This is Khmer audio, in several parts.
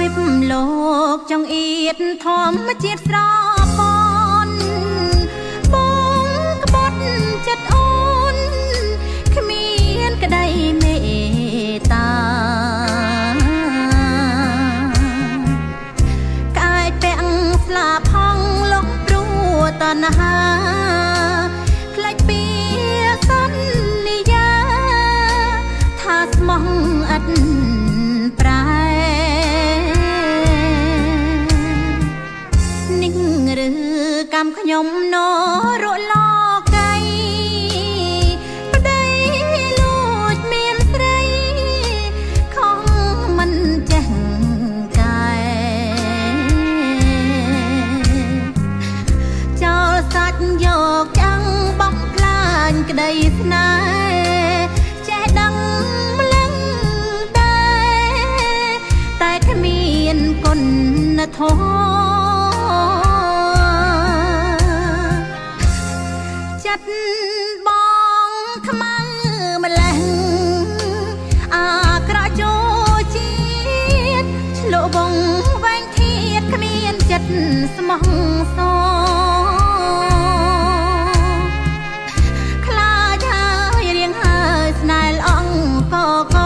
ពិបលោកចង្អៀតធម្មជាតិស្រពន់បងក្បត់ចិត្តអូនគ្មានក្តីមេត្តាកាយពាក់ស្លាផងលុកព្រោះតណ្ហាខ្លាចពីសន្យាថាស្មោះអត់ប្រែនឹងឬកម្មខ្ញុំណរលោកៃប្តីលួចមានស្រីខំមិនចេះកែចោលសាច់យកចាំងបំផ្លាញក្តីស្នេហ៍ចេះដឹងម្លឹងតែគ្មានគុណធម៌ចិត្តបងខ្មៅម្លេះអាក្រក់ចូលជាតិឆ្លក់បងវែងធៀបគ្មានចិត្តស្មោះសរខ្លាចហើយរៀងហើយស្នេហ៍ល្អអង្គក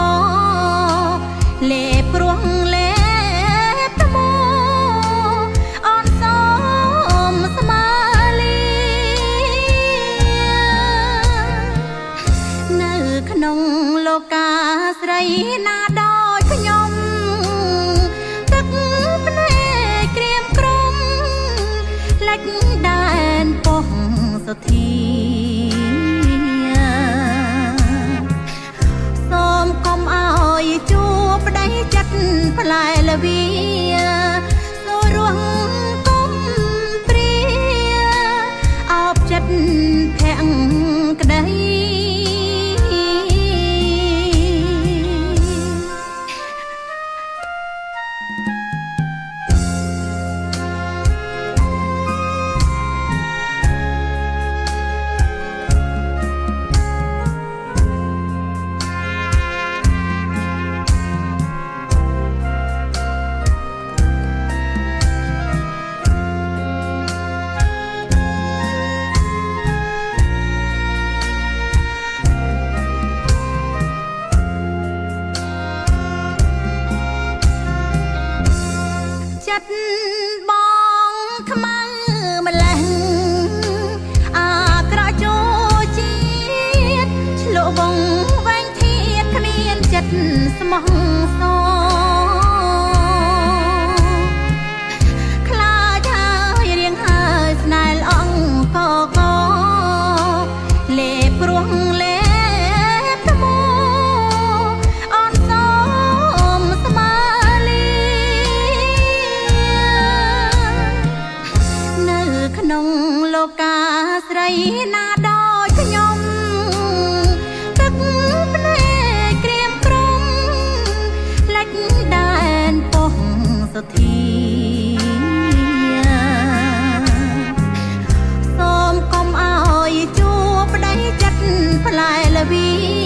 លេព្រោះលេបថ្មអនសមស្មាលីនៅក្នុងលោកាស្រីណាដោយខ្ញុំទឹកភ្នែកក្រៀមក្រំលិចដែនប៉ុស្តិ៍សុធាសូមកុំឲ្យជួបប្តីចិត្តផ្លែលវីសូរស់គុំព្រាអោបចិត្តភក្តីចិត្តបងខ្មៅម្លេះអាក្រក់ចូលជាតិឆ្លក់បងវែងធៀបគ្មានចិត្តស្មោះសរខ្លាចហើយរៀងហើយស្នេហ៍ល្អអង្គកលេព្រោះលេបថ្មអនសមស្មាលីនៅក្នុងលោកាស្រីណាដោយខ្ញុំទឹកភ្នែកក្រៀមក្រំលិចដែនប៉ុស្តិ៍សុធាសូមកុំឲ្យជួបប្តីចិត្តផ្លែលវី